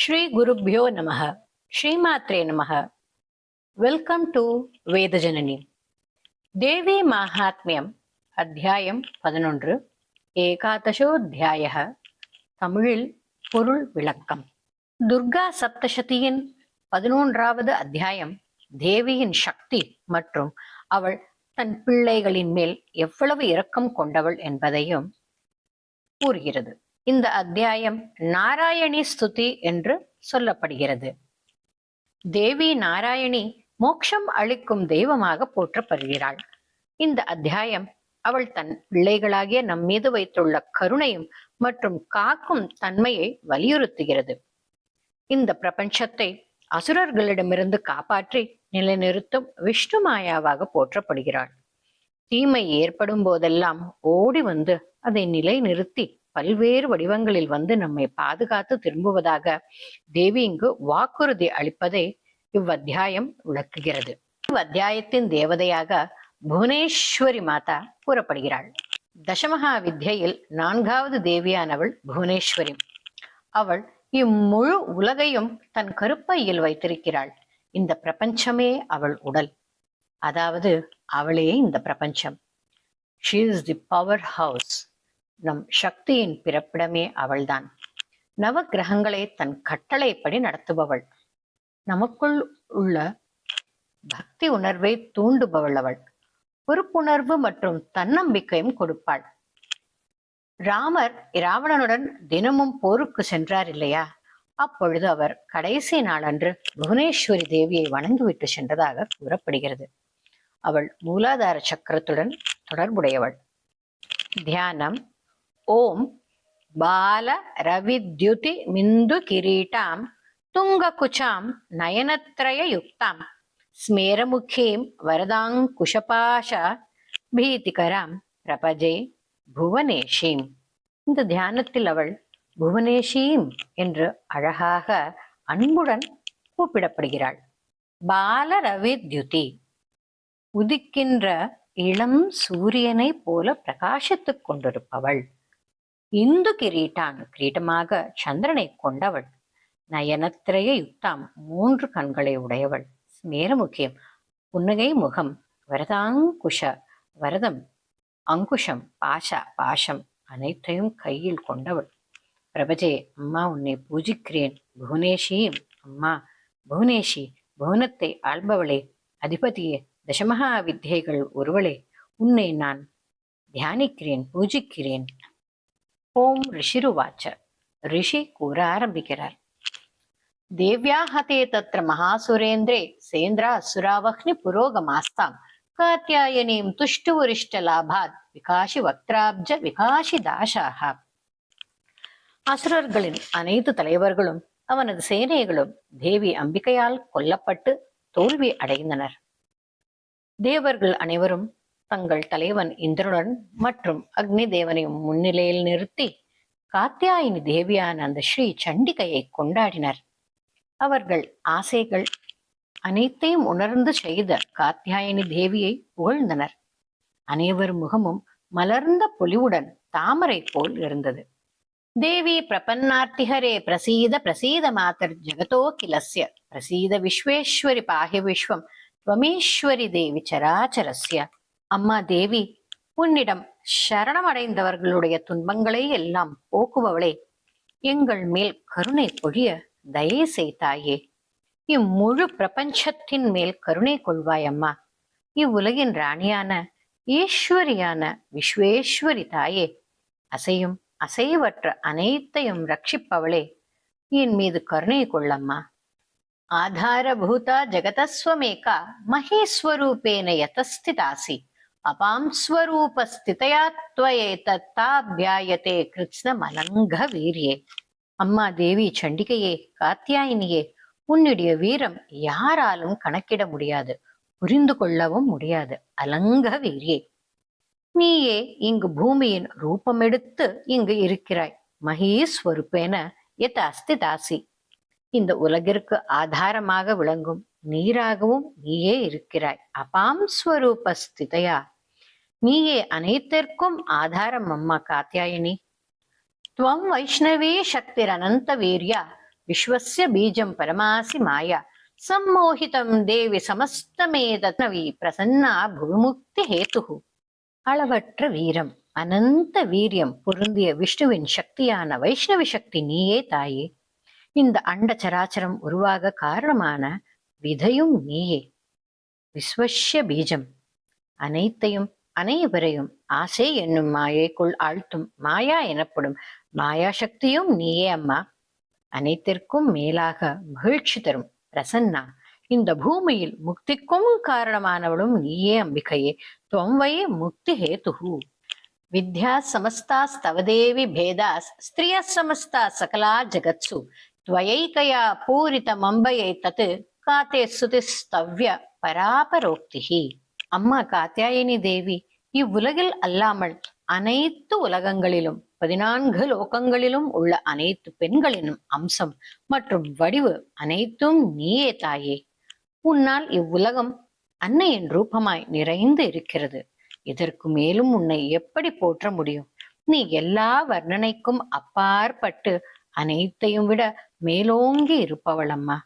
ಶ್ರೀ ಗುರುಭ್ಯೋ ನಮಃ. ಶ್ರೀಮಾತ್ರೇ ನಮಃ. Welcome to வேதஜனனி. தேவி மாஹாத்மியம் அத்தியாயம் 11. ஏகாதசோத்தியாய. தமிழில் பொருள் விளக்கம். துர்கா சப்தசதியின் 11வது அத்தியாயம் தேவியின் சக்தி மற்றும் அவள் தன் பிள்ளைகளின் மேல் எவ்வளவு இரக்கம் கொண்டவள் என்பதையும் கூறுகிறது. இந்த அத்தியாயம் நாராயணி ஸ்துதி என்று சொல்லப்படுகிறது. தேவி நாராயணி மோட்சம் அளிக்கும் தெய்வமாக போற்றப்படுகிறாள். இந்த அத்தியாயம் அவள் தன் பிள்ளைகளாகிய நம்மீது வைத்துள்ள கருணையும் மற்றும் காக்கும் தன்மையை வலியுறுத்துகிறது. இந்த பிரபஞ்சத்தை அசுரர்களிடமிருந்து காப்பாற்றி நிலைநிறுத்தும் விஷ்ணு மாயாவாக போற்றப்படுகிறாள். தீமை ஏற்படும் போதெல்லாம் ஓடி வந்து அதை நிலைநிறுத்தி பல்வேறு வடிவங்களில் வந்து நம்மை பாதுகாத்து திரும்புவதாக தேவி இங்கு வாக்குறுதி அளிப்பதை இவ்வத்தியாயம் விளக்குகிறது. இவ்வத்தியாயத்தின் தேவதையாக புவனேஸ்வரி மாதா கூறப்படுகிறாள். தசமகா வித்யில் 4வது தேவியானவள் புவனேஸ்வரி. அவள் இம்முழு உலகையும் தன் கருப்பையில் வைத்திருக்கிறாள். இந்த பிரபஞ்சமே அவள் உடல், அதாவது அவளே இந்த பிரபஞ்சம். She is the power house. நம் சக்தியின் பிறப்பிடமே அவள்தான். நவ கிரகங்களை தன் கட்டளைப்படி நடத்துபவள். நமக்குள் உள்ள பக்தி உணர்வை தூண்டுபவள் அவள். பொறுப்புணர்வு மற்றும் தன்னம்பிக்கையும் கொடுப்பாள். ராமர் இராவணனுடன் தினமும் போருக்கு சென்றார் இல்லையா? அப்பொழுது அவர் கடைசி நாளன்று புவனேஸ்வரி தேவியை வணங்கிவிட்டு சென்றதாக கூறப்படுகிறது. அவள் மூலாதார சக்கரத்துடன் தொடர்புடையவள். தியானம். ஓம் பால ரவித்யுதி மிந்து கிரீட்டாம் துங்ககுச்சாம் நயனத்ரய யுக்தாம் ஸ்மேரமுகீம் வரதாங்குஷபாஷ பீதிகராம் பிரபஜே புவனேஷீம். இந்த தியானத்தில் அவள் புவனேஷீம் என்று அழகாக அன்புடன் கூப்பிடப்படுகிறாள். பால ரவித்யுதி, உதிக்கின்ற இளம் சூரியனை போல பிரகாசித்துக் கொண்டிருப்பவள். இந்து கிரீட்டான், கிரீட்டமாக சந்திரனை கொண்டவள். நயனத்திரைய யுக்தாம், 3 கண்களை உடையவள். ஸ்மேரமுக்கியம், புன்னகை முகம். வரதாங்குஷ, வரதம், அங்குஷம், பாசம் அனைத்தையும் கையில் கொண்டவள். பிரபஜே, அம்மா உன்னை பூஜிக்கிறேன். புவனேஷியும், அம்மா புவனேஷி, புவனத்தை ஆள்பவளே, அதிபதியே, தசமகா வித்யைகள் ஒருவளே, உன்னை நான் தியானிக்கிறேன், பூஜிக்கிறேன். ஓம் ரிஷிருவாச்ச. ரிஷி கூற ஆரம்பிக்கிறார். தேவ்யாஹதே தத்ர மகாசுரேந்திரே சேந்திரா அசுராவஹ்னி புரோகமாஸ்தாம் காத்யாயனீம் துஷ்டுவரிஷ்ட லாபாத் விகாஷி வக்திராப்ஜ விகாஷி தாஷாக. அசுரர்களின் அனைத்து தலைவர்களும் அவனது சேனைகளும் தேவி அம்பிகையால் கொல்லப்பட்டு தோல்வி அடைந்தனர். தேவர்கள் அனைவரும் தங்கள் தலைவன் இந்திரனுடன் மற்றும் அக்னி தேவனையும் முன்னிலையில் நிறுத்தி காத்யாயினி தேவியான அந்த ஸ்ரீ சண்டிகையை கொண்டாடினர். அவர்கள் ஆசைகள் அனைத்தையும் உணர்ந்து செய்த காத்யாயினி தேவியை புகழ்ந்தனர். அனைவர் முகமும் மலர்ந்த பொலிவுடன் தாமரை போல் இருந்தது. தேவி பிரபன்னார்த்திஹரே பிரசீத பிரசீத மாதர் ஜெகதோ கிலஸ்ய பிரசீத விஸ்வேஸ்வரி பாஹி விஸ்வம் துவமீஸ்வரி தேவி சராச்சரஸ்ய. அம்மா தேவி, உன்னிடம் சரணமடைந்தவர்களுடைய துன்பங்களை எல்லாம் போக்குபவளே, எங்கள் மேல் கருணை பொழிய தயை செய்தாயே. இம்முழு பிரபஞ்சத்தின் மேல் கருணை கொள்வாயம்மா. இவ்வுலகின் ராணியான ஈஸ்வரியான விஸ்வேஸ்வரி தாயே, அசையும் அசைவற்ற அனைத்தையும் ரட்சிப்பவளே, என் மீது கருணை கொள்ளம்மா. ஆதாரபூதா ஜகதஸ்வமேகா மகேஸ்வரூபேன யதஸ்திதாசி அபாம் ஸ்வரூபஸ்திதயா த்வயேதத்தாப்யாயதே கிருஷ்ண மலங்க வீரியே. அம்மா தேவி சண்டிகையே, காத்யாயினியே, உன்னுடைய வீரம் யாராலும் கணக்கிட முடியாது, புரிந்து கொள்ளவும் முடியாது. அலங்க வீரியே, நீயே இங்கு பூமியின் ரூபமெடுத்து இங்கு இருக்கிறாய். மகேஸ்வரூபேன யத் அஸ்திதாசி, இந்த உலகிற்கு ஆதாரமாக விளங்கும் நீராகவும் நீயே இருக்கிறாய். அபாம் ஸ்வரூபஸ்திதயா, நீயே அனைத்திற்கும் ஆதாரம் அம்மா காத்யாயினி. துவம் வைஷ்ணவே சக்திர் அனந்த வீர்யா விஸ்வஸ்ய பீஜம் பரமாசி மாயா சம்மோகிதம் தேவி சமஸ்தமேதவி பிரசன்னா பூமுக்தி ஹேதுஹு. அளவற்ற வீரம், அனந்த வீரியம் பொருந்திய விஷ்ணுவின் சக்தியான வைஷ்ணவி சக்தி நீயே தாயே. இந்த அண்ட சராச்சரம் உருவாக காரணமான விதையும் நீயே. விஸ்வஸ்ய பீஜம், அனைத்தையும் அனைவரையும் ஆசை என்னும் மாயைக்குள் ஆழ்த்தும் மாயா எனப்படும் மாயா சக்தியும் நீயே அம்மா. அனைத்திற்கும் மேலாக மகிழ்ச்சி தரும் பிரசன்னா, இந்த பூமியில் முக்திக்கும் காரணமானவளும் நீயே அம்பிகையே. துவம்வை முக்தி ஹேதுஹு. வித்யா சமஸ்தாஸ்தவதேவி பேதாஸ் ஸ்திரிய சமஸ்தா சகலா ஜகத்சு துவயைகயா பூரிதமம்பயை தத் காத்தே சுதிஸ்தவ்ய பராபரோக்திஹி. அம்மா காத்யாயினி தேவி இவ்வுலகில் அல்லாமல் அனைத்து உலகங்களிலும் 14 லோகங்களிலும் உள்ள அனைத்து பெண்களினும் அம்சம் மற்றும் வடிவு அனைத்தும் நீயே தாயே. உன்னால் இவ்வுலகம் அன்னையின் ரூபமாய் நிறைந்து இருக்கிறது. இதற்கு மேலும் உன்னை எப்படி போற்ற முடியும்? நீ எல்லா வர்ணனைக்கும் அப்பாற்பட்டு அனைத்தையும் விட மேலோங்கி இருப்பவள் அம்மா.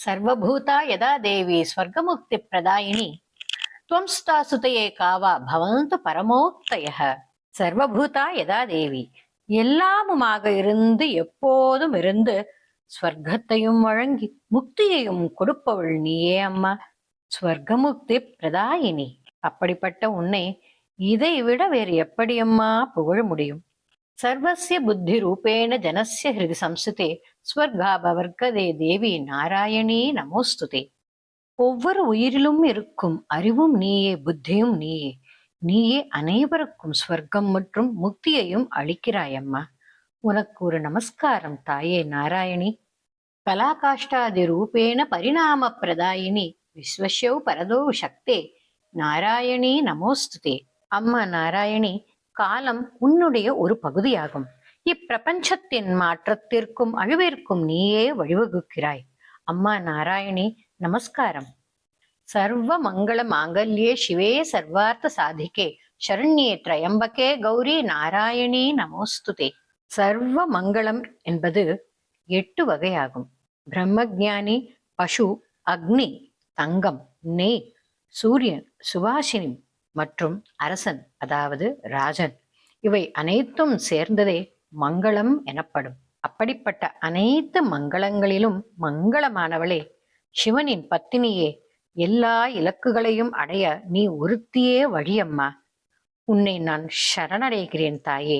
சர்வபூதா யதா தேவி ஸ்வர்கமுக்தி பிரதாயினி துவம்ஸ்தா சுதையே காவா பவந்து பரமோக்தயः. சர்வபூதா யதா தேவி, எல்லாமுமாக இருந்து எப்போதும் இருந்து ஸ்வர்க்கத்தையும் வழங்கி முக்தியையும் கொடுப்பவள் நீயே அம்மா. ஸ்வர்கமுக்தி பிரதாயினி. அப்படிப்பட்ட உன்னை இதை விட வேறு எப்படி அம்மா புகழ முடியும்? சர்வஸ்ய புத்தி ரூபேண ஜனஸ்ய ஹிருதி சம்ஸ்துதே ஸ்வர்காபவர்கதே தேவி நாராயணி நமோஸ்துதே. ஒவ்வொரு உயிரிலும் இருக்கும் அறிவும் நீயே, புத்தியும் நீயே. நீயே அனைவருக்கும் ஸ்வர்க்கம் மற்றும் முக்தியையும் அளிக்கிறாயம்மா. உனக்கு ஒரு நமஸ்காரம் தாயே நாராயணி. கலாகாஷ்டாதி ரூபேண பரிணாம பிரதாயினி விஸ்வஸ்யௌ பரதோ சக்தே நாராயணி நமோஸ்துதே. அம்மா நாராயணி, காலம் உன்னுடைய ஒரு பகுதியாகும். இப்பிரபஞ்சத்தின் மாற்றத்திற்கும் அழிவிற்கும் நீயே வழிவகுக்கிறாய். அம்மா நாராயணி நமஸ்காரம். சர்வ மங்கள மாங்கல்யே சிவே சர்வார்த்த சாதிகே சரண்யே திரையம்பகே கௌரி நாராயணி நமோஸ்துதே. சர்வ மங்களம் என்பது 8 வகையாகும். பிரம்மஜானி, பசு, அக்னி, தங்கம், நெய், சூரியன், சுவாசினி மற்றும் அரசன் அதாவது ராஜன், இவை அனைத்தும் சேர்ந்ததே மங்களம் எனப்படும். அப்படிப்பட்ட அனைத்து மங்களங்களிலும் மங்களமானவளே, சிவனின் பத்தினியே, எல்லா இலக்குகளையும் அடைய நீ ஒருத்தியே வழியம்மா. உன்னை நான் சரணடைகிறேன் தாயே.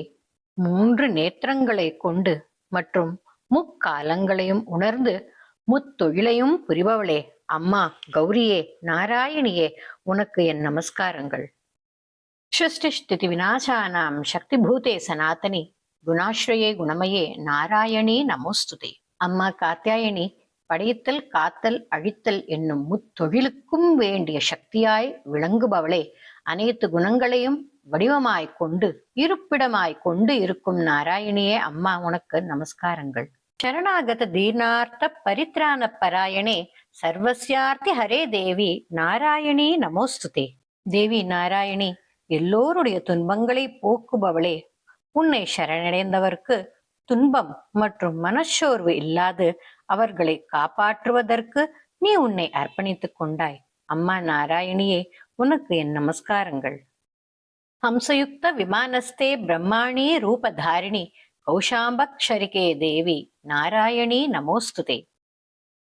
3 நேத்திரங்களை கொண்டு மற்றும் முக்காலங்களையும் உணர்ந்து முத்தொழிலையும் புரிபவளே அம்மா கௌரியே நாராயணியே, உனக்கு என் நமஸ்காரங்கள். சிருஷ்டி ஸ்திதி விநாசானாம் சக்தி பூதே சனாதனி குணாஸ்ரயே குணமயே நாராயணி நமோஸ்துதே. அம்மா காத்யாயனி, படைத்தல் காத்தல் அழித்தல் என்னும் முத்தொழிலுக்கும் வேண்டிய சக்தியாய் விளங்குபவளே, அனைத்து குணங்களையும் வடிவமாய் கொண்டு இருப்பிடமாய் கொண்டு இருக்கும் நாராயணியே அம்மா, உனக்கு நமஸ்காரங்கள். சரணாகத தீனார்த்த பரித்ராண பராயணே சர்வஸ்யார்த்தி ஹரே தேவி நாராயணி நமோஸ்துதே. தேவி நாராயணி, எல்லோருடைய துன்பங்களை போக்குபவளே, உன்னை சரணடைந்தவர்க்கு துன்பம் மற்றும் மனச்சோர்வு இல்லாது அவர்களை காப்பாற்றுவதற்கு நீ உன்னை அர்ப்பணித்துக் கொண்டாய். அம்மா நாராயணியே, உனக்கு என் நமஸ்காரங்கள். ஹம்சயுக்த விமானஸ்தே பிரம்மாணி ரூபதாரிணி கௌஷாம்பக்ஷரிகே தேவி நாராயணி நமோஸ்துதே.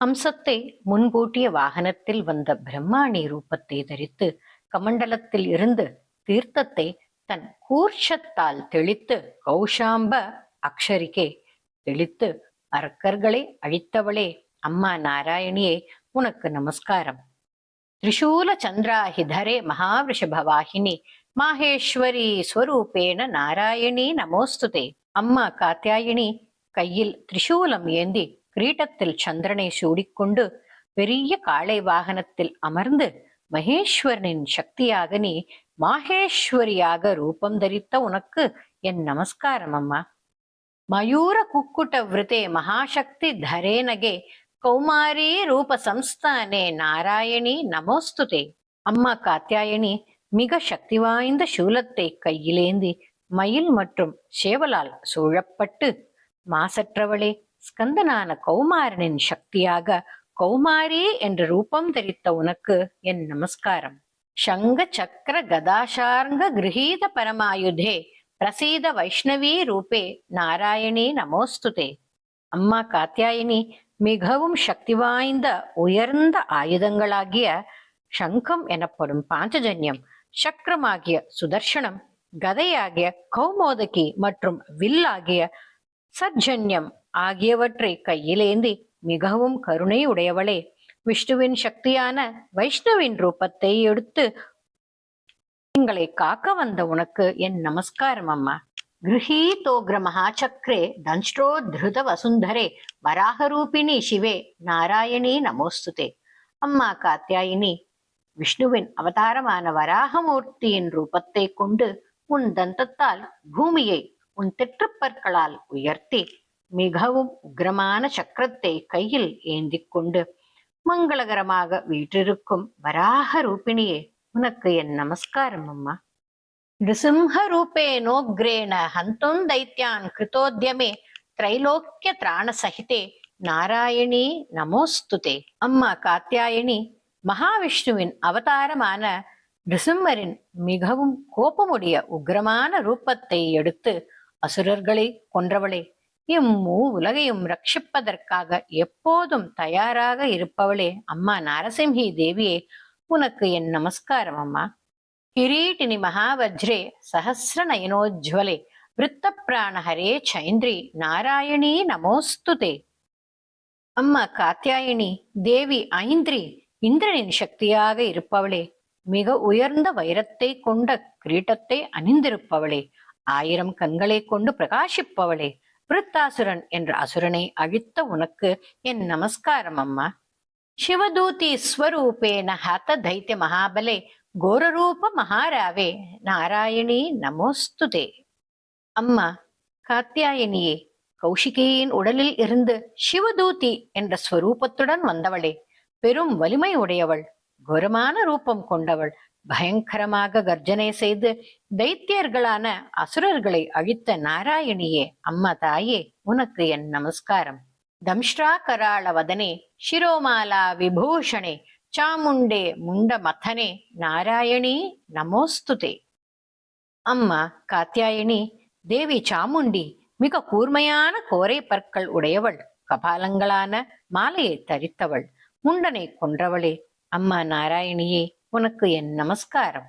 ஹம்சத்தை முன்கூட்டிய வாகனத்தில் வந்த பிரம்மாணி ரூபத்தை தரித்து கமண்டலத்தில் இருந்து தீர்த்தத்தை தன் கூர்ஷத்தால் தெளித்து கௌஷாம்ப அக்ஷரிக்கே தெளித்து அரக்கர்களை அழித்தவளே அம்மா நாராயணியே, உனக்கு நமஸ்காரம். திரிசூல சந்திராஹிதரே மகாவிருஷபவாகினி மாஹேஸ்வரி ஸ்வரூபேண நாராயணி நமோஸ்துதே. அம்மா காத்யாயினி, கையில் திரிசூலம் ஏந்தி கிரீட்டத்தில் சந்திரனை சூடிக்கொண்டு பெரிய காளை வாகனத்தில் அமர்ந்து மகேஸ்வரனின் சக்தியாக நீ மாஹேஸ்வரியாக ரூபம் தரித்த உனக்கு என் நமஸ்காரம் அம்மா. மயூர குக்குட்ட விருதே மகாசக்தி தரேனகே கௌமாரி ரூப சம்ஸ்தானே நாராயணி நமோஸ்துதே. அம்மா காத்யாயனி, மிக சக்தி வாய்ந்த சூலத்தை கையிலேந்தி மயில் மற்றும் சேவலால் சூழப்பட்டு மாசற்றவளே, ஸ்கந்தனான கௌமாரனின் சக்தியாக கௌமாரி என்ற ரூபம் தரித்த உனக்கு என் நமஸ்காரம். சங்க சக்கர கதாசார்ங்க கிரகீத பரமாயுதே பிரசீத வைஷ்ணவி ரூபே நாராயணி நமோஸ்துதே. அம்மா காத்யாயினி, மிகவும் சக்தி வாய்ந்த உயர்ந்த ஆயுதங்களாகிய சங்கம் எனப்படும் பாஞ்சஜன்யம், சக்கரமாகிய சுதர்சனம், கதையாகிய கௌமோதகி மற்றும் வில்லாகிய சர்ஜன்யம் ஆகியவற்றை கையிலேந்தி மிகவும் கருணை உடையவளே, விஷ்ணுவின் சக்தியான வைஷ்ணவின் ரூபத்தை எடுத்து எங்களை காக்க வந்த உனக்கு என் நமஸ்காரம் அம்மா. கிருஹீதோக்ர மகாச்சக்ரே தன்ஷ்டோ திருத வசுந்தரே வராகரூபிணி சிவே நாராயணி நமோஸ்துதே. அம்மா காத்யாயினி, விஷ்ணுவின் அவதாரமான வராகமூர்த்தியின் ரூபத்தை கொண்டு உன் தந்தத்தால் பூமியை உன் தெற்றுப்பற்களால் உயர்த்தி மிகவும் உக்ரமான சக்கரத்தை கையில் ஏந்தி கொண்டு மங்களகரமாக வீற்றிருக்கும் வராக ரூபிணியே, உனக்கு என் நமஸ்காரம் அம்மா. நிருசிம்ஹ ரூபேனோக்ரேண ஹந்தும் தைத்யான் கிருதோத்யமே திரைலோக்கிய திராண சகிதே நாராயணி நமோஸ்துதே. அம்மா காத்யாயனி, மகாவிஷ்ணுவின் அவதாரமான நிருசிம்மரின் மிகவும் கோபமுடைய உக்ரமான ரூபத்தை எடுத்து அசுரர்களை கொன்றவளே, இம்மூ உலகையும் ரட்சிப்பதற்காக எப்போதும் தயாராக இருப்பவளே அம்மா நாரசிம்ஹி தேவியே, உனக்கு என் நமஸ்காரம் அம்மா. கிரீட்டினி மகாவஜ்ரே சஹசிர நயனோஜ்வலே விருத்த பிராணஹரே சைந்திரி நாராயணி நமோஸ்துதே. அம்மா காத்யாயினி தேவி ஐந்திரி, இந்திரனின் சக்தியாக இருப்பவளே, மிக உயர்ந்த வைரத்தை கொண்ட கிரீட்டத்தை அணிந்திருப்பவளே, 1000 கண்களை கொண்டு பிரகாசிப்பவளே, விருத்தாசுரன் என்ற அசுரனை அழித்த உனக்கு என் நமஸ்காரம் அம்மா. சிவதூதி ஸ்வரூபேன ஹத தைத்திய மகாபலே கோரரூப மகாராவே நாராயணி நமோஸ்துதே. அம்மா காத்யாயனியே, கௌஷிகியின் உடலில் இருந்து சிவதூதி என்ற ஸ்வரூபத்துடன் வந்தவளே, பெரும் வலிமை உடையவள், கோரமான ரூபம் கொண்டவள், பயங்கரமாக கர்ஜனை செய்து தைத்தியர்களான அசுரர்களை அழித்த நாராயணியே, அம்மா தாயே, உனக்கு என் நமஸ்காரம். தம்ஷ்ரா கராள வதனே சிரோமாலா விபூஷணே சாமுண்டே முண்ட மதனே நாராயணி நமோஸ்துதே. அம்மா காத்யாயனி தேவி சாமுண்டி மிக கூர்மையான கோரை பற்கள் உடையவள், கபாலங்களான மாலையை தரித்தவள், முண்டனை கொன்றவளே, அம்மா நாராயணியே, உனக்கு என் நமஸ்காரம்.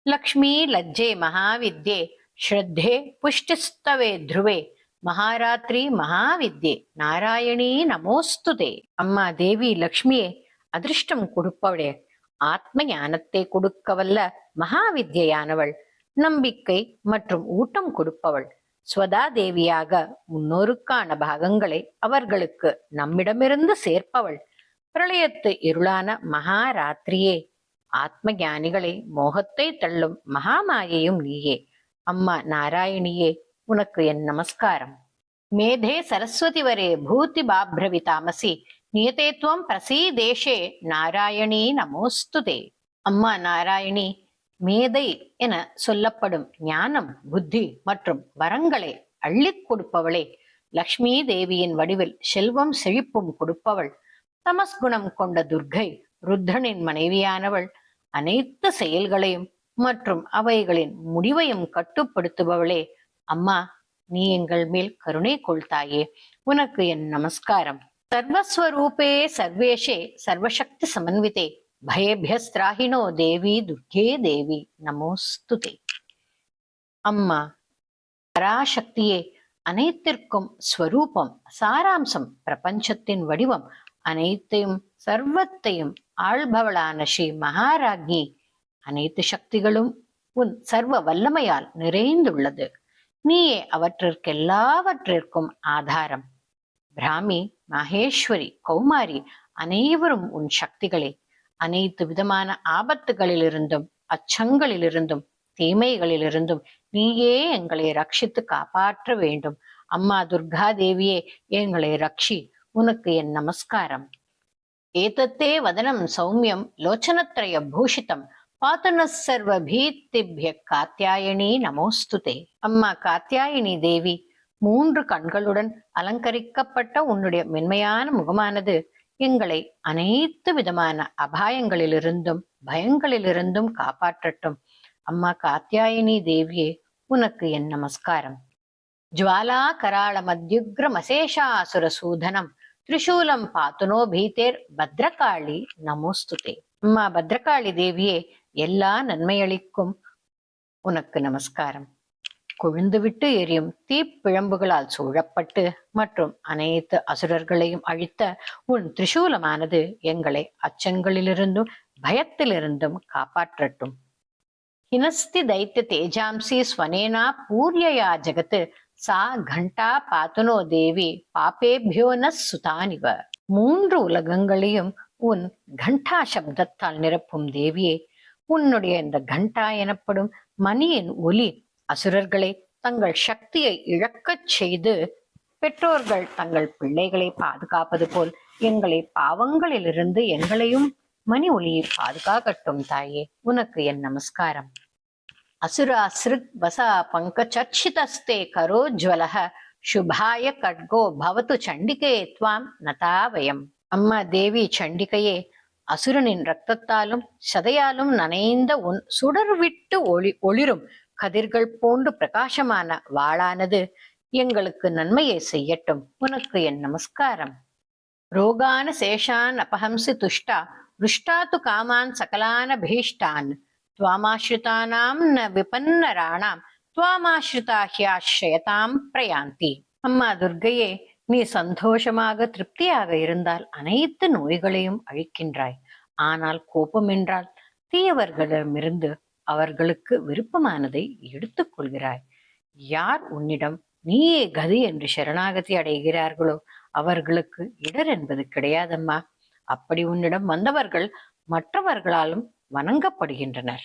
லக்ஷ்மி லஜ்ஜே மகாவித்யே ஸ்ரத்தே புஷ்டிஸ்தவே த்ருவே மகாராத்திரி மகாவித்யே நாராயணி நமோஸ்துதே. அம்மா தேவி லக்ஷ்மியே, அதிர்ஷ்டம் கொடுப்பவளே, ஆத்ம ஞானத்தை கொடுக்க வல்ல மகாவித்யானவள், நம்பிக்கை மற்றும் ஊட்டம் கொடுப்பவள், ஸ்வதா தேவியாக முன்னோருக்கான பாகங்களை அவர்களுக்கு நம்மிடமிருந்து சேர்ப்பவள், பிரளயத்து இருளான மகாராத்திரியே, ஆத்ம ஞானிகளை மோகத்தை தள்ளும் மகாமாயையும் நீயே, அம்மா நாராயணியே, உனக்கு என் நமஸ்காரம். மேதே சரஸ்வதி வரே பூதி பாப்ரவி தாமசி நியதேத்வம் பிரசீதேஷே நாராயணி நமோஸ்துதே. அம்மா நாராயணி, மேதை என சொல்லப்படும் ஞானம், புத்தி மற்றும் வரங்களை அள்ளிக் கொடுப்பவளே, லக்ஷ்மி தேவியின் வடிவில் செல்வம் செழிப்பும் கொடுப்பவள், தமஸ்குணம் கொண்ட துர்கை ருத்ரனின் மனைவியானவள், அனைத்து செயல்களையும் மற்றும் அவைகளின் முடிவையும் கட்டுப்படுத்துபவளே, அம்மா நீ எங்கள் மேல் கருணை கொள்தாயே, உனக்கு என் நமஸ்காரம். சர்வஸ்வரூபே சர்வேஷே சர்வசக்தி சமன்விதே பயேபியஸ்திராஹினோ தேவி துர்கே தேவி நமோஸ்துதே. அம்மா பராசக்தியே, அனைத்திற்கும் ஸ்வரூபம், சாராம்சம், பிரபஞ்சத்தின் வடிவம், அனைத்தையும் சர்வத்தையும் ஆள்பவளான ஸ்ரீ மகாராஜி, அனைத்து சக்திகளும் உன் சர்வ வல்லமையால் நிறைந்துள்ளது. நீயே அவற்றிற்கெல்லாவற்றிற்கும் ஆதாரம். பிராமி, மகேஸ்வரி, கௌமாரி அனைவரும் உன் சக்திகளே. அனைத்து விதமான ஆபத்துகளிலிருந்தும் அச்சங்களிலிருந்தும் தீமைகளிலிருந்தும் நீயே எங்களை ரட்சித்து காப்பாற்ற வேண்டும். அம்மா துர்கா தேவியே, எங்களை ரட்சி, உனக்கு என் நமஸ்காரம். ஏதத்தே வதனம் சௌமியம் லோச்சனத்ரய பூஷிதம் பாத்துனஸ் சர்வ பீத்திபிய காத்யாயணி நமோஸ்துதே. அம்மா காத்யாயணி தேவி, 3 கண்களுடன் அலங்கரிக்கப்பட்ட உன்னுடைய மென்மையான முகமானது எங்களை அனைத்து விதமான அபாயங்களிலிருந்தும் பயங்களிலிருந்தும் காப்பாற்றட்டும். அம்மா காத்யாயினி தேவியே, உனக்கு என் நமஸ்காரம். ஜுவாலா கராள மத்யுக்ரமசேஷாசுர சூதனம் திரிசூலம் பாத்துனோ பீதேர் பத்ரகாளி நமோஸ்துதே. அம்மா பத்ரகாளி தேவியே, எல்லா நன்மையளிக்கும் உனக்கு நமஸ்காரம். கொழுந்துவிட்டு எரியும் தீப்பிழம்புகளால் சூழப்பட்டு மற்றும் அனைத்து அசுரர்களையும் அழித்த உன் திரிசூலமானது எங்களை அச்சங்களிலிருந்தும் பயத்திலிருந்தும் காப்பாற்றட்டும். ஹினஸ்தி தைத்திய தேஜாம்சி ஸ்வனேனா பூர்யயா ஜகத் சா கண்டா பாத்துனோ தேவி பாபேபியோ ந சுதானிவ. 3 உலகங்களையும் உன் கண்டா சப்தத்தால் நிரப்பும் தேவியே, உன்னுடைய இந்த கண்டா எனப்படும் மணியின் ஒலி அசுரர்களை தங்கள் சக்தியை இழக்கச் செய்து பெற்றோர்கள் தங்கள் பிள்ளைகளை பாதுகாப்பது போல் எங்களை பாவங்களிலிருந்து எங்களையும் மணி ஒலியை பாதுகாக்கட்டும் தாயே. உனக்கு என் நமஸ்காரம். அசுரா சிருக் வசா பங்க சர்ச்சிதஸ்தே கரோஜ்வலஹ சுபாய கட்கோ பவத்து சண்டிகே துவாம் நதாவயம். அம்மா தேவி சண்டிகையே, அசுரனின் இரத்தத்தாலும் சதையாலும் நனைந்த உன் சுடர்விட்டு ஒளிரும் கதிர்கள் போன்று பிரகாசமான வாளானது எங்களுக்கு நன்மையை செய்யட்டும். உனக்கு என் நமஸ்காரம். ரோகான சேஷான் அபஹம்சி துஷ்டா ருஷ்டாத்து காமான் சகலான பீஷ்டான் துவாமாஸ்ரிதானாம் ந விபன்னராணாம் துவாமாஸ்ரிதாஹ்யாஸ்ரயதாம் பிரயாந்தி. அம்மா துர்க்கையே, நீ சந்தோஷமாக திருப்தியாக இருந்தால் அனைத்து நோய்களையும் அழிக்கின்றாய். ஆனால் கோபம் என்றால் தீயவர்களிடமிருந்து அவர்களுக்கு விருப்பமானதை எடுத்துக் கொள்கிறாய். யார் உன்னிடம் நீயே கதி என்று சரணாகதி அடைகிறார்களோ அவர்களுக்கு இடர் என்பது கிடையாதம்மா. அப்படி உன்னிடம் வந்தவர்கள் மற்றவர்களாலும் வணங்கப்படுகின்றனர்.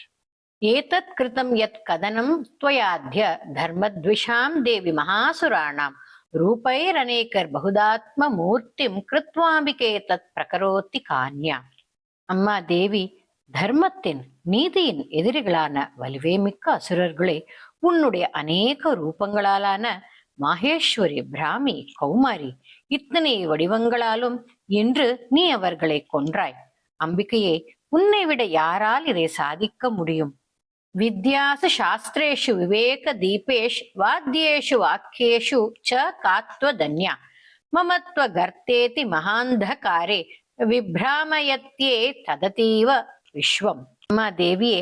ஏதத் கிருதம் யத் கதனம் த்வயாத்ய தர்மத்விஷாம் தேவி மகாசுராணாம் ரூபைரநேகர் பகுதாத்ம மூர்த்திம் கிருத்வாம்பிகே தத் பிரகரோத்தி கான்யா. அம்மா தேவி, தர்மத்தின் நீதியின் எதிரிகளான வலுவே மிக்க அசுரர்களை உன்னுடைய அநேக ரூபங்களாலான மாகேஸ்வரி, பிராமி, கௌமாரி இத்தனை வடிவங்களாலும் இன்று நீ அவர்களை கொன்றாய். அம்பிகையே, உன்னை விட யாரால் இதை சாதிக்க முடியும்? வித்யாசு சாஸ்திரேஷு விவேக தீபேஷ் வாத்தியேஷு வாக்கியேஷு ச காத்வதன்யா மமத்வ கர்த்தேதி மகாந்தகாரே விப்ராமயத்யே தததீவ விஸ்வம். அம்மா தேவியே,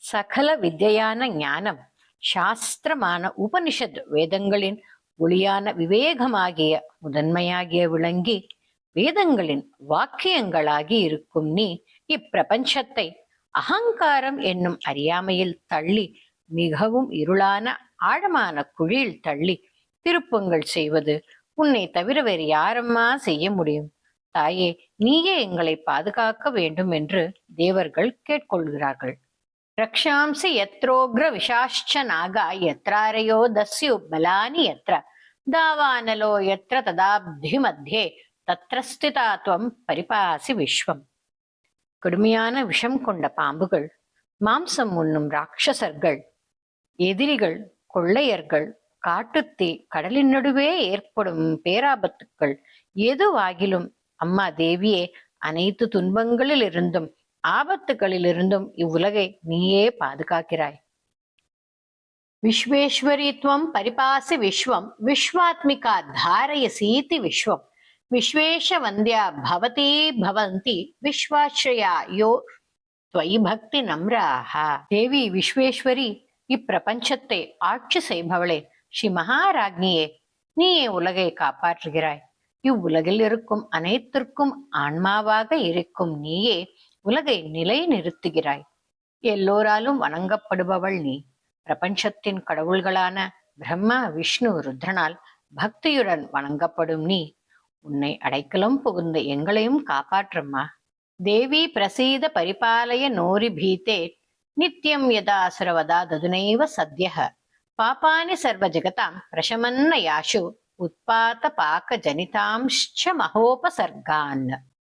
சகல வித்யான ஞானம், சாஸ்திரமான உபனிஷத் வேதங்களின் ஒளியான விவேகமாகிய முதன்மையாகிய விளங்கி வேதங்களின் வாக்கியங்களாகி இருக்கும் நீ இப்பிரபஞ்சத்தை அகங்காரம் என்னும் அறியாமையில் தள்ளி மிகவும் இருளான ஆழமான குழியில் தள்ளி திருப்பங்கள் செய்வது உன்னை தவிர வேறு யாரம்மா செய்ய முடியும்? தாயே, நீயே எங்களை பாதுகாக்க வேண்டும் என்று தேவர்கள் கேட்கொள்கிறார்கள். ரக்ஷாம்சி யத்ரோக்ர விஷாஷ்ச நாகா யத்ராரயோ தஸ்யு பலானி யத்ர தாவானலோ யத்ர ததாப்தி மத்தியே தத்ர ஸ்திதா த்வம் பரிபாசி விஸ்வம். கடுமையான விஷம் கொண்ட பாம்புகள், மாம்சம் உண்ணும் ராட்சசர்கள், எதிரிகள், கொள்ளையர்கள், காட்டுத்தீ, கடலின் நடுவே ஏற்படும் பேராபத்துக்கள் எதுவாகிலும் அம்மா தேவியே, அனைத்து துன்பங்களிலிருந்தும் ஆபத்துகளிலிருந்தும் இவ்வுலகை நீயே பாதுகாக்கிறாய். விஸ்வேஸ்வரித்வம் பரிபாசி விஸ்வம் விஸ்வாத்மிகா தாரயசீதி விஸ்வம் விஸ்வேஷ வந்தியா பவதி பவந்தி விஸ்வாஸ்ரயா யோ துவயி பக்தி நம்ராஹா. தேவி விஸ்வேஸ்வரி, இப்பிரபஞ்சத்தை ஆட்சி செய்பவளே, ஸ்ரீ மகாராஜ்னியே, நீயே உலகை காப்பாற்றுகிறாய். இவ்வுலகில் இருக்கும் அனைத்திற்கும் ஆன்மாவாக இருக்கும் நீயே உலகை நிலை நிறுத்துகிறாய். எல்லோராலும் வணங்கப்படுபவள் நீ. பிரபஞ்சத்தின் கடவுள்களான பிரம்மா, விஷ்ணு, ருத்ரனால் பக்தியுடன் வணங்கப்படும் நீ உன்னை அடைக்கலம் புகுந்த எங்களையும் காப்பாற்றம்மா. தேவி பிரசீத பரிபாலய நோரி பீதே நித்யம் யதாசுரவதா ததுனைவ சத்யஹ பாபானி சர்வ ஜகதாம் பிரசமன்ன யாஷு உத்பாத பாக்க ஜனிதாம்ச்ச மகோபசர்கான்.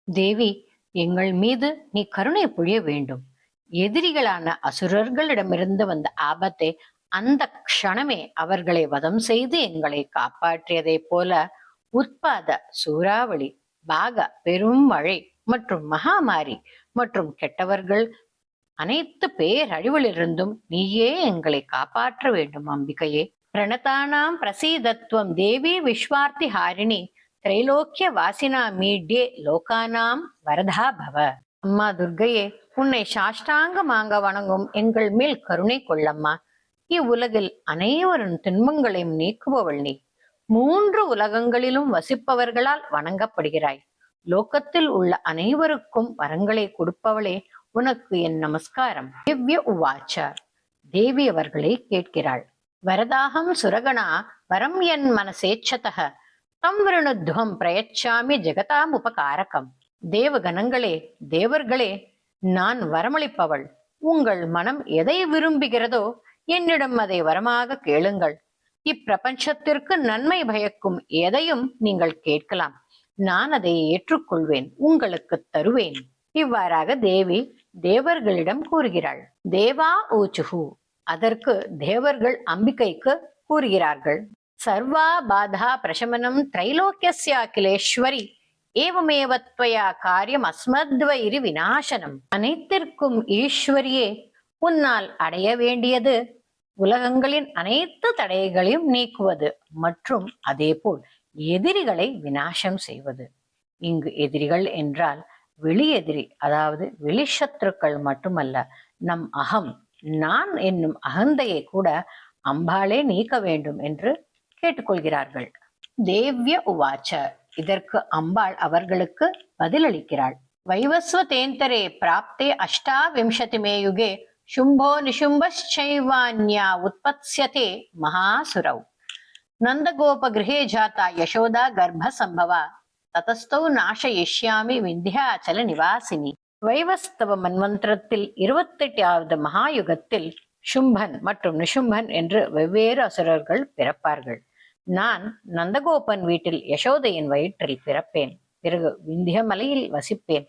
தேவி, எங்கள் மீது நீ கருணை புரிய வேண்டும். எதிரிகளான அசுரர்களிடமிருந்து வந்த ஆபத்தை அந்த க்ஷணமே அவர்களை வதம் செய்து எங்களை காப்பாற்றியதைப் போல உத்பாத, சூறாவளி, பாக, பெரும் மழை மற்றும் மகாமாரி மற்றும் கெட்டவர்கள் அனைத்து பேரழிவிலிருந்தும் நீயே எங்களை காப்பாற்ற வேண்டும் அம்பிகையே. பிரணதானாம் பிரசீதத்துவம் தேவி விஸ்வார்த்தி ஹாரிணி திரைலோக்கிய வாசினா மீட்யே லோகானாம் வரதா பவ. அம்மா துர்க்கையே, உன்னை சாஷ்டாங்கமாக வணங்கும் எங்கள் மேல் கருணை கொள்ளம்மா. இவ்வுலகில் அனைவரின் துன்பங்களையும் நீக்குபவள் நீ. 3 உலகங்களிலும் வசிப்பவர்களால் வணங்கப்படுகிறாய். லோகத்தில் உள்ள அனைவருக்கும் வரங்களை கொடுப்பவளே, உனக்கு என் நமஸ்காரம். திவ்ய உவாச்சார். தேவி அவர்களை கேட்கிறாள். வரதாகம் சுரகணா வரம் என் மனசேச்சதக தம் விருணுத்வம் பிரயச்சாமி ஜெகதாம் உபகாரகம். தேவகணங்களே, தேவர்களே, நான் வரமளிப்பவள். உங்கள் மனம் எதை விரும்புகிறதோ என்னிடம் அதை வரமாக கேளுங்கள். இப்பிரபஞ்சத்திற்கு நன்மை பயக்கும் எதையும் நீங்கள் கேட்கலாம். நான் அதை ஏற்றுக்கொள்வேன், உங்களுக்கு தருவேன். இவ்வாறாக தேவி தேவர்களிடம் கூறுகிறாள். தேவா ஊச்சுஹு. அதற்கு தேவர்கள் அம்பிகைக்கு கூறுகிறார்கள். சர்வா பாதா பிரசமனம் திரைலோக்கியஸ்ய அகிலேஸ்வரி ஏவமேவ த்வயா காரியம் அஸ்மத்வைரி விநாசனம். அனைத்திற்கும் ஈஸ்வரியே, உன்னால் அடைய வேண்டியது உலகங்களின் அனைத்து தடைகளையும் நீக்குவது மற்றும் அதேபோல் எதிரிகளை விநாசம் செய்வது. இங்கு எதிரிகள் என்றால் வெளி எதிரி, அதாவது வெளிசத்ருக்கள் மட்டுமல்ல, நம் அகம், நான் என்னும் அகந்தையை கூட அம்பாளே நீக்க வேண்டும் என்று கேட்டுக்கொள்கிறார்கள். தேவ்ய உவாச்ச. இதற்கு அம்பாள் அவர்களுக்கு பதிலளிக்கிறாள். வைவஸ்வதேந்தரே பிராப்தே அஷ்டாவிம்சதிமே யுகே शुंभो निशुंभश्चैवान्या उत्पत्स्यते महासुरौ नंदगोपगृहे जाता यशोदा गर्भसंभवा ततस्तौ नाशयिष्यामि विंध्याचल निवासिनी. வைவஸ்தவ மன்வந்திரத்தில் 28வது மகாயுகத்தில் சும்பன் மற்றும் நிஷும்பன் என்று வெவ்வேறு அசுரர்கள் பிறப்பார்கள். நான் நந்தகோபன் வீட்டில் யசோதையின் வயிற்றில் பிறப்பேன். பிறகு விந்தியமலையில் வசிப்பேன்.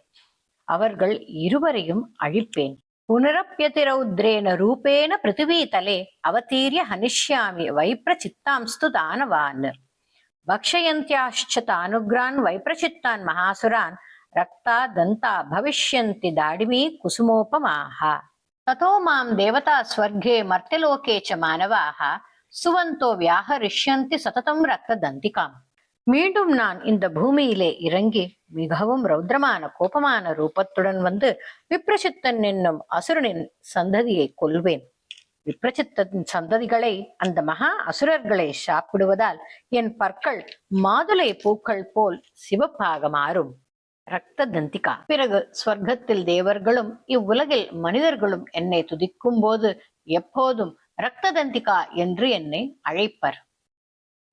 அவர்கள் இருவரையும் அழிப்பேன். புனரப்யதிரௌத்ரேன ரூபேன பிருத்திவீதலே அவதீர்ய ஹனிஷ்யாமி வைப்ரசித்தாம்ஸ்து தானவான் பக்ஷயந்த்யாश्च தானுக்ரான் வைப்ரசித்தான் மகாசுரான் ரக்தா தந்தா பவிஷ்யந்தி தாடிமீ குசுமோபமாஹ. ததோ மாம் தேவதா ஸ்வர்கே மர்த்தியலோகே ச மானவாஹ சுவந்தோ வியாஹரிஷ்யந்தி சததம் ரக்த தந்திகாம். மீண்டும் நான் இந்த பூமியிலே இறங்கி மிகவும் ரௌத்ரமான கோபமான ரூபத்துடன் வந்து விப்ரசித்தன் என்னும் அசுரனின் சந்ததியை கொல்வேன். விப்ரசித்தன் சந்ததிகளை, அந்த மகா அசுரர்களை சாப்பிடுவதால் என் பற்கள் மாதுளை பூக்கள் போல் சிவப்பாக மாறும். ரக்த தந்திகா. பிறகு ஸ்வர்க்கத்தில் தேவர்களும் இவ்வுலகில் மனிதர்களும் என்னை துதிக்கும் போது எப்போதும் ரக்த தந்திகா என்று என்னை அழைப்பர்.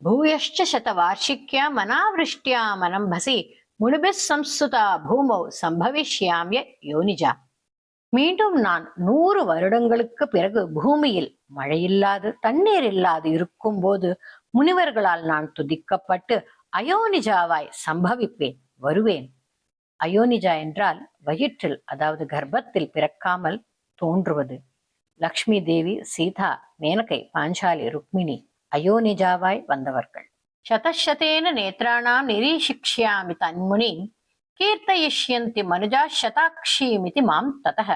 பூயஷ்ச சதவார்ஷிக்யா மனாவிருஷ்டியா மனம்பசி முனிபிஸ் சம்ஸ்துதா பூமௌ சம்பவிஷ்யாம்ய யோனிஜா. மீண்டும் நான் 100 வருடங்களுக்கு பிறகு பூமியில் மழையில்லாது தண்ணீர் இல்லாது இருக்கும் போது முனிவர்களால் நான் துதிக்கப்பட்டு அயோனிஜாவாய் சம்பவிப்பேன், வருவேன். அயோனிஜா என்றால் வயிற்றில், அதாவது கர்ப்பத்தில் பிறக்காமல் தோன்றுவது. லக்ஷ்மி தேவி, சீதா, மேனகை, பாஞ்சாலி, ருக்மிணி அயோனிஜாவாய் வந்தவர்கள். சதசதேன நேத்ராணாம் நிரீஷிக்ஷ்யாமி தன்முனி கீர்த்தயிஷ்யந்தி மனுஜா சதாக்ஷீமிதி மாம் ததஹ.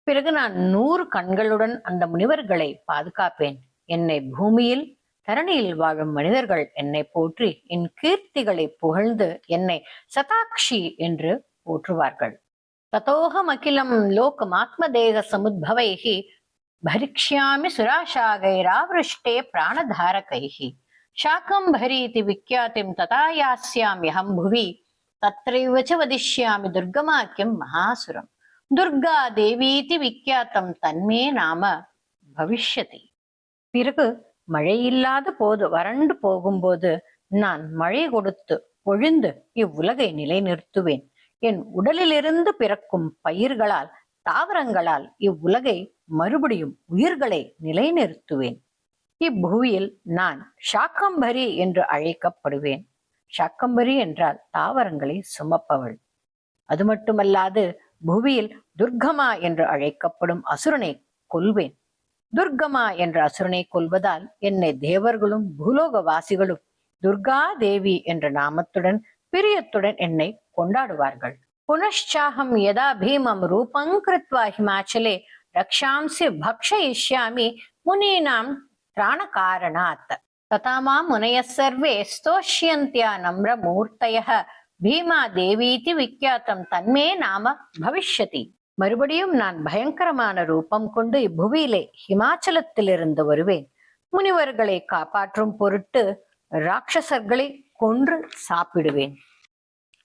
பிறகு நான் 100 கண்களுடன் அந்த முனிவர்களை பாதுகாப்பேன். என்னை பூமியில் தரணியில் வாழும் மனிதர்கள் என்னை போற்றி என் கீர்த்திகளை புகழ்ந்து என்னை சதாக்ஷி என்று போற்றுவார்கள். ததோகம் அகிலம் லோகமாத்மதேக சமுத்பவைஹி பரிக்ஷ்யாமி சுராஷாகைராவிருஷ்டே பிராணதாரகைஹி शाकंभरीति विख्यातिं तथा यास्याम्यहं भुवि तत्रैव च वदिष्यामि दुर्गमाख्यं महासुरं दुर्गा देवीति विख्यातं तन्मे नाम भविष्यति. பிறகு மழை இல்லாத போது, வறண்டு போகும்போது நான் மழை கொடுத்து பொழிந்து இவ்வுலகை நிலைநிறுத்துவேன். என் உடலிலிருந்து பிறக்கும் பயிர்களால், தாவரங்களால் இவ்வுலகை மறுபடியும் உயிர்களை நிலைநிறுத்துவேன். இப்பூவியில் நான் ஷாக்கம்பரி என்று அழைக்கப்படுவேன். ஷாக்கம்பரி என்றால் தாவரங்களை சுமப்பவள். அது மட்டுமல்லாது பூவியில் துர்கமா என்று அழைக்கப்படும் அசுரனை கொல்வேன். துர்கமா என்ற அசுரனை கொல்வதால் என்னை தேவர்களும் பூலோகவாசிகளும் துர்கா தேவி என்ற நாமத்துடன் பிரியத்துடன் என்னை கொண்டாடுவார்கள். புனశ్చాహం யதா பீமம் ரூபம் கிருத்வா ஹிமாச்சலே ரக்ஷாம்சி பக்ஷயிஷ்யாமி முனீனாம் திராணகாரணாத் ததா மாம் முனயः சர்வே ஸ்தோஷ்யந்த்யா நம்ரமூர்த்தயः பீமா தேவீதி விக்யாத்தம் தன்மே நாம பவிஷ்யதி. மறுபடியும் நான் பயங்கரமான ரூபம் கொண்டு இப்புவியிலே ஹிமாச்சலத்திலிருந்து வருவேன். முனிவர்களை காப்பாற்றும் பொருட்டு ராட்சசர்களை கொன்று சாப்பிடுவேன்.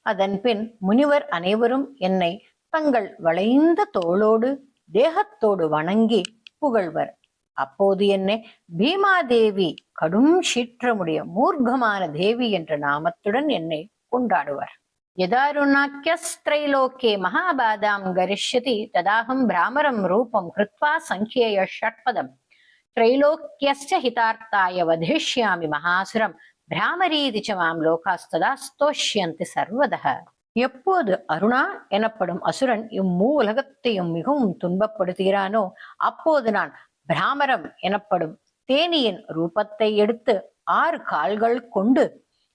அதன் பின் முனிவர் அனைவரும் என்னை தங்கள் வளைந்த தோளோடு தேகத்தோடு வணங்கி புகழ்வர். அப்போது என்னை பீமாதேவி, கடும் சீற்றமுடைய மூர்க்கமான தேவி என்ற நாமத்துடன் என்னை கொண்டாடுவர். யதாருணாக்கியஸ்திரைலோகே மகாபாதாம் கரிஷ்யதி ததாஹம் பிராமரம் ரூபம் கிருத்வா சங்கியேய ஷட்பதம் திரைலோக்கியஸ்ய ஹிதார்த்தாய வதிஷ்யாமி மகாசுரம் பிராமரீதி ச மாம் லோகாஸ்ததா ஸ்தோஷ்யந்தி சர்வதः. எப்போது அருணா எனப்படும் அசுரன் இம்மூலகத்தையும் மிகவும் துன்பப்படுத்துகிறானோ அப்போது நான் பிராமரம் எனப்படும் தேனியின் ரூபத்தை எடுத்து 6 கால்கள் கொண்டு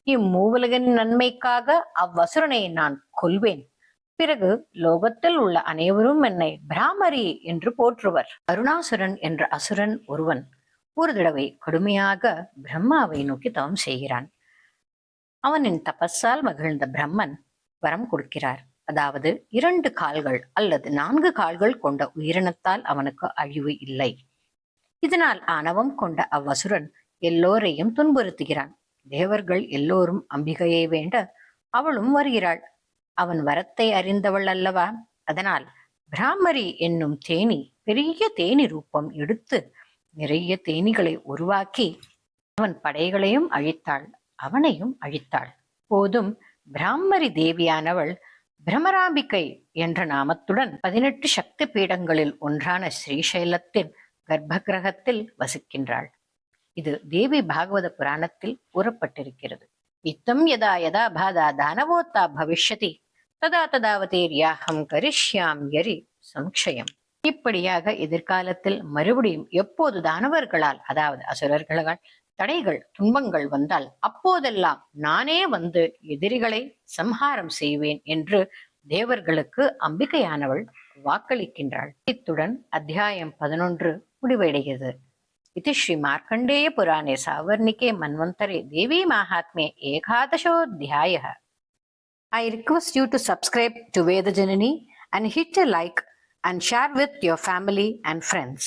இம்மூவுலகின் நன்மைக்காக அவ்வசுரனை நான் கொல்வேன். பிறகு லோகத்தில் உள்ள அனைவரும் என்னை பிராமரி என்று போற்றுவர். அருணாசுரன் என்ற அசுரன் ஒருவன் ஒரு தடவை கடுமையாக பிரம்மாவை நோக்கி தவம் செய்கிறான். அவனின் தபஸால் மகிழ்ந்த பிரம்மன் வரம் கொடுக்கிறார். அதாவது 2 கால்கள் அல்லது 4 கால்கள் கொண்ட உயிரினத்தால் அவனுக்கு அழிவு இல்லை. இதனால் ஆணவம் கொண்ட அவ்வசுரன் எல்லோரையும் துன்புறுத்துகிறான். தேவர்கள் எல்லோரும் அம்பிகையை வேண்ட அவளும் வருகிறாள். அவன் வரத்தை அறிந்தவள் அல்லவா? அதனால் பிராமரி என்னும் தேனி பெரிய தேனி ரூபம் எடுத்து நிறைய தேனிகளை உருவாக்கி அவன் படைகளையும் அழித்தாள், அவனையும் அழித்தாள். போதும் பிராமரி தேவியானவள் பிரமராம்பிகை என்ற நாமத்துடன் 18 சக்தி பீடங்களில் ஒன்றான ஸ்ரீசைலத்தின் கர்ப்பகிரகத்தில் வசிக்கின்றாள். இது தேவி பாகவத புராணத்தில் கூறப்பட்டிருக்கிறது. இத்தம் யதா யதா பாதா தானவோத்தா பவிஷ்யதி ததா ததாவதேர்யாஹம் கரிஷ்யாம் யரி சம்க்ஷயம். இப்படியாக எதிர்காலத்தில் மறுபடியும் எப்போது தானவர்களால், அதாவது அசுரர்களால் தடைகள் துன்பங்கள் வந்தால் அப்போதெல்லாம் நானே வந்து எதிரிகளை சம்ஹாரம் செய்வேன் என்று தேவர்களுக்கு அம்பிகையானவள் வாக்களிக்கின்றாள். இத்துடன் அத்தியாயம் 11 முடிவடைகிறது. इति श्री मार्कंडेय पुराणे सावर्णिके मन्वन्तरे देवी माहात्म्ये 11ोऽध्यायः. I request you to subscribe to Veda Janani and hit a like and share with your family and friends.